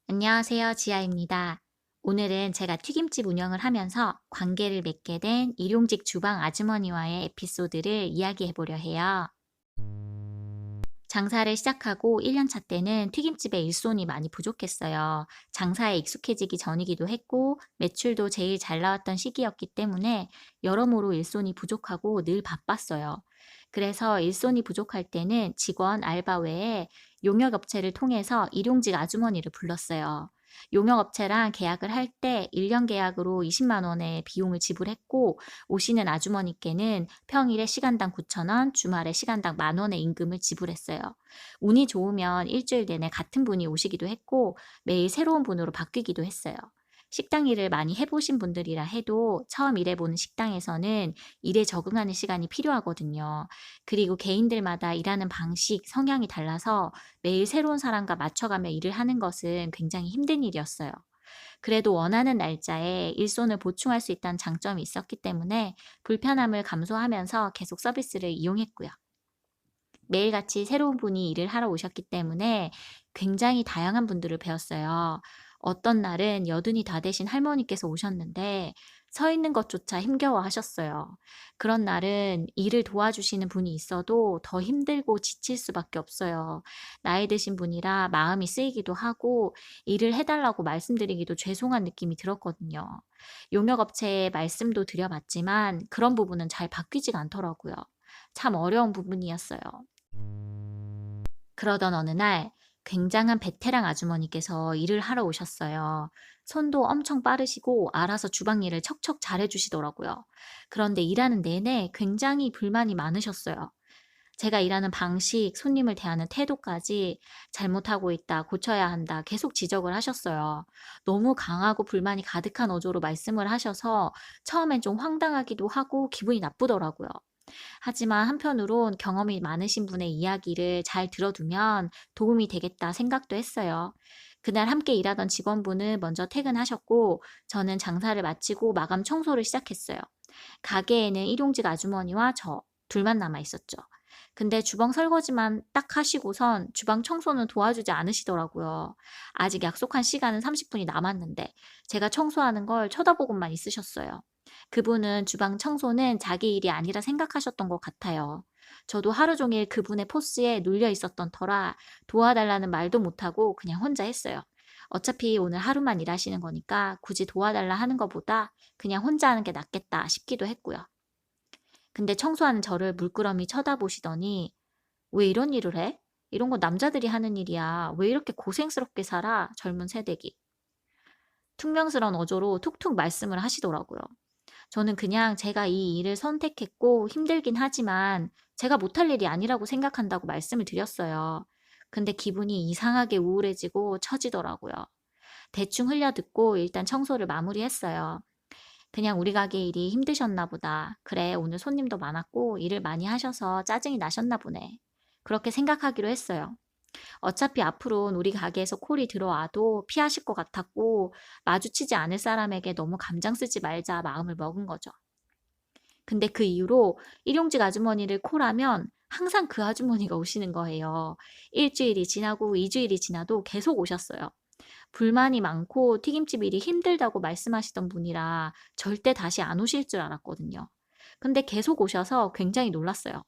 안녕하세요. 지아입니다. 오늘은 제가 튀김집 운영을 하면서 관계를 맺게 된 일용직 주방 아주머니와의 에피소드를 이야기해 보려 해요. 장사를 시작하고 1년 차 때는 튀김집에 일손이 많이 부족했어요. 장사에 익숙해지기 전이기도 했고, 매출도 제일 잘 나왔던 시기였기 때문에 여러모로 일손이 부족하고 늘 바빴어요. 그래서 일손이 부족할 때는 직원, 알바 외에 용역업체를 통해서 일용직 아주머니를 불렀어요. 용역업체랑 계약을 할 때 1년 계약으로 20만 원의 비용을 지불했고, 오시는 아주머니께는 평일에 시간당 9천 원, 주말에 시간당 10,000원의 임금을 지불했어요. 운이 좋으면 일주일 내내 같은 분이 오시기도 했고, 매일 새로운 분으로 바뀌기도 했어요. 식당 일을 많이 해보신 분들이라 해도 처음 일해보는 식당에서는 일에 적응하는 시간이 필요하거든요. 그리고 개인들마다 일하는 방식, 성향이 달라서 매일 새로운 사람과 맞춰가며 일을 하는 것은 굉장히 힘든 일이었어요. 그래도 원하는 날짜에 일손을 보충할 수 있다는 장점이 있었기 때문에 불편함을 감수하면서 계속 서비스를 이용했고요. 매일같이 새로운 분이 일을 하러 오셨기 때문에 굉장히 다양한 분들을 배웠어요. 어떤 날은 여든이 다 되신 할머니께서 오셨는데 서 있는 것조차 힘겨워 하셨어요. 그런 날은 일을 도와주시는 분이 있어도 더 힘들고 지칠 수밖에 없어요. 나이 드신 분이라 마음이 쓰이기도 하고 일을 해달라고 말씀드리기도 죄송한 느낌이 들었거든요. 용역업체에 말씀도 드려봤지만 그런 부분은 잘 바뀌지가 않더라고요. 참 어려운 부분이었어요. 그러던 어느 날 굉장한 베테랑 아주머니께서 일을 하러 오셨어요. 손도 엄청 빠르시고 알아서 주방 일을 척척 잘해주시더라고요. 그런데 일하는 내내 굉장히 불만이 많으셨어요. 제가 일하는 방식, 손님을 대하는 태도까지 잘못하고 있다, 고쳐야 한다, 계속 지적을 하셨어요. 너무 강하고 불만이 가득한 어조로 말씀을 하셔서 처음엔 좀 황당하기도 하고 기분이 나쁘더라고요. 하지만 한편으론 경험이 많으신 분의 이야기를 잘 들어두면 도움이 되겠다 생각도 했어요. 그날 함께 일하던 직원분은 먼저 퇴근하셨고, 저는 장사를 마치고 마감 청소를 시작했어요. 가게에는 일용직 아주머니와 저 둘만 남아 있었죠. 근데 주방 설거지만 딱 하시고선 주방 청소는 도와주지 않으시더라고요. 아직 약속한 시간은 30분이 남았는데 제가 청소하는 걸 쳐다보고만 있으셨어요. 그분은 주방 청소는 자기 일이 아니라 생각하셨던 것 같아요. 저도 하루 종일 그분의 포스에 눌려 있었던 터라 도와달라는 말도 못하고 그냥 혼자 했어요. 어차피 오늘 하루만 일하시는 거니까 굳이 도와달라 하는 것보다 그냥 혼자 하는 게 낫겠다 싶기도 했고요. 근데 청소하는 저를 물끄러미 쳐다보시더니 "왜 이런 일을 해? 이런 건 남자들이 하는 일이야. 왜 이렇게 고생스럽게 살아? 젊은 세대기." 퉁명스러운 어조로 툭툭 말씀을 하시더라고요. 저는 그냥 제가 이 일을 선택했고 힘들긴 하지만 제가 못할 일이 아니라고 생각한다고 말씀을 드렸어요. 근데 기분이 이상하게 우울해지고 처지더라고요. 대충 흘려듣고 일단 청소를 마무리했어요. 그냥 우리 가게 일이 힘드셨나 보다. 그래, 오늘 손님도 많았고 일을 많이 하셔서 짜증이 나셨나 보네. 그렇게 생각하기로 했어요. 어차피 앞으로는 우리 가게에서 콜이 들어와도 피하실 것 같았고 마주치지 않을 사람에게 너무 감정 쓰지 말자 마음을 먹은 거죠. 근데 그 이후로 일용직 아주머니를 콜하면 항상 그 아주머니가 오시는 거예요. 일주일이 지나고 2주일이 지나도 계속 오셨어요. 불만이 많고 튀김집 일이 힘들다고 말씀하시던 분이라 절대 다시 안 오실 줄 알았거든요. 근데 계속 오셔서 굉장히 놀랐어요.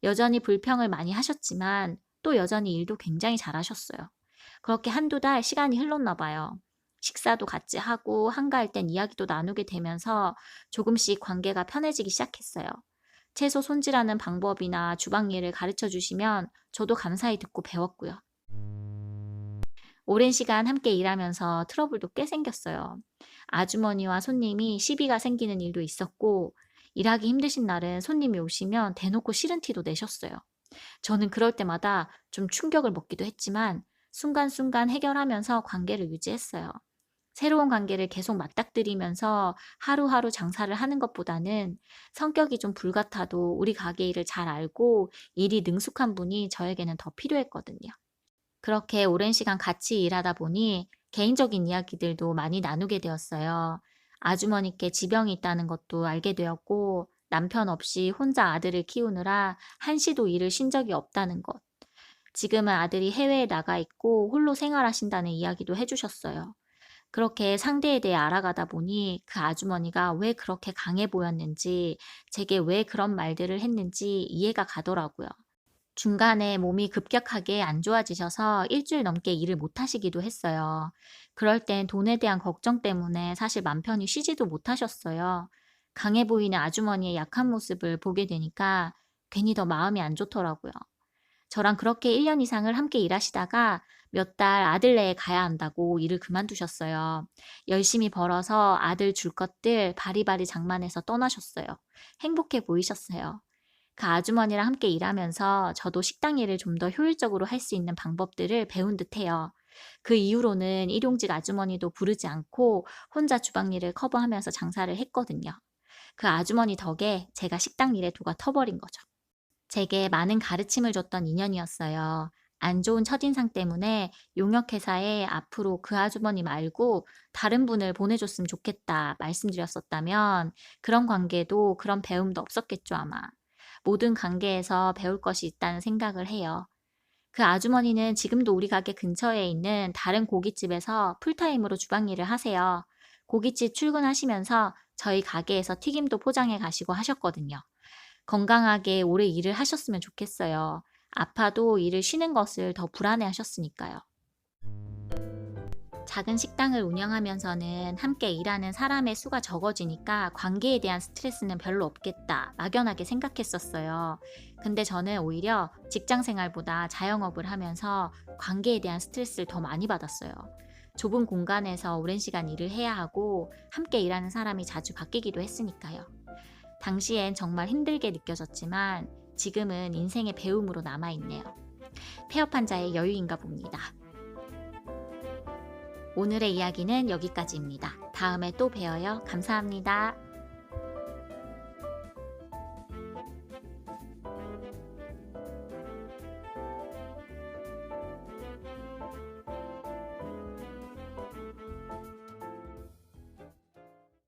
여전히 불평을 많이 하셨지만 또 여전히 일도 굉장히 잘하셨어요. 그렇게 한두 달 시간이 흘렀나 봐요. 식사도 같이 하고 한가할 땐 이야기도 나누게 되면서 조금씩 관계가 편해지기 시작했어요. 채소 손질하는 방법이나 주방 일을 가르쳐 주시면 저도 감사히 듣고 배웠고요. 오랜 시간 함께 일하면서 트러블도 꽤 생겼어요. 아주머니와 손님이 시비가 생기는 일도 있었고, 일하기 힘드신 날은 손님이 오시면 대놓고 싫은 티도 내셨어요. 저는 그럴 때마다 좀 충격을 먹기도 했지만, 순간순간 해결하면서 관계를 유지했어요. 새로운 관계를 계속 맞닥뜨리면서 하루하루 장사를 하는 것보다는 성격이 좀 불같아도 우리 가게 일을 잘 알고 일이 능숙한 분이 저에게는 더 필요했거든요. 그렇게 오랜 시간 같이 일하다 보니 개인적인 이야기들도 많이 나누게 되었어요. 아주머니께 지병이 있다는 것도 알게 되었고, 남편 없이 혼자 아들을 키우느라 한시도 일을 쉰 적이 없다는 것. 지금은 아들이 해외에 나가 있고 홀로 생활하신다는 이야기도 해주셨어요. 그렇게 상대에 대해 알아가다 보니 그 아주머니가 왜 그렇게 강해 보였는지, 제게 왜 그런 말들을 했는지 이해가 가더라고요. 중간에 몸이 급격하게 안 좋아지셔서 일주일 넘게 일을 못 하시기도 했어요. 그럴 땐 돈에 대한 걱정 때문에 사실 맘 편히 쉬지도 못하셨어요. 강해 보이는 아주머니의 약한 모습을 보게 되니까 괜히 더 마음이 안 좋더라고요. 저랑 그렇게 1년 이상을 함께 일하시다가 몇 달 아들네에 가야 한다고 일을 그만두셨어요. 열심히 벌어서 아들 줄 것들 바리바리 장만해서 떠나셨어요. 행복해 보이셨어요. 그 아주머니랑 함께 일하면서 저도 식당 일을 좀 더 효율적으로 할 수 있는 방법들을 배운 듯해요. 그 이후로는 일용직 아주머니도 부르지 않고 혼자 주방 일을 커버하면서 장사를 했거든요. 그 아주머니 덕에 제가 식당 일에 도가 터버린 거죠. 제게 많은 가르침을 줬던 인연이었어요. 안 좋은 첫인상 때문에 용역회사에 앞으로 그 아주머니 말고 다른 분을 보내줬으면 좋겠다 말씀드렸었다면 그런 관계도 그런 배움도 없었겠죠, 아마. 모든 관계에서 배울 것이 있다는 생각을 해요. 그 아주머니는 지금도 우리 가게 근처에 있는 다른 고깃집에서 풀타임으로 주방 일을 하세요. 고깃집 출근하시면서 저희 가게에서 튀김도 포장해 가시고 하셨거든요. 건강하게 오래 일을 하셨으면 좋겠어요. 아파도 일을 쉬는 것을 더 불안해 하셨으니까요. 작은 식당을 운영하면서는 함께 일하는 사람의 수가 적어지니까 관계에 대한 스트레스는 별로 없겠다 막연하게 생각했었어요. 근데 저는 오히려 직장 생활보다 자영업을 하면서 관계에 대한 스트레스를 더 많이 받았어요. 좁은 공간에서 오랜 시간 일을 해야 하고 함께 일하는 사람이 자주 바뀌기도 했으니까요. 당시엔 정말 힘들게 느껴졌지만 지금은 인생의 배움으로 남아있네요. 폐업한 자의 여유인가 봅니다. 오늘의 이야기는 여기까지입니다. 다음에 또 봬요. 감사합니다.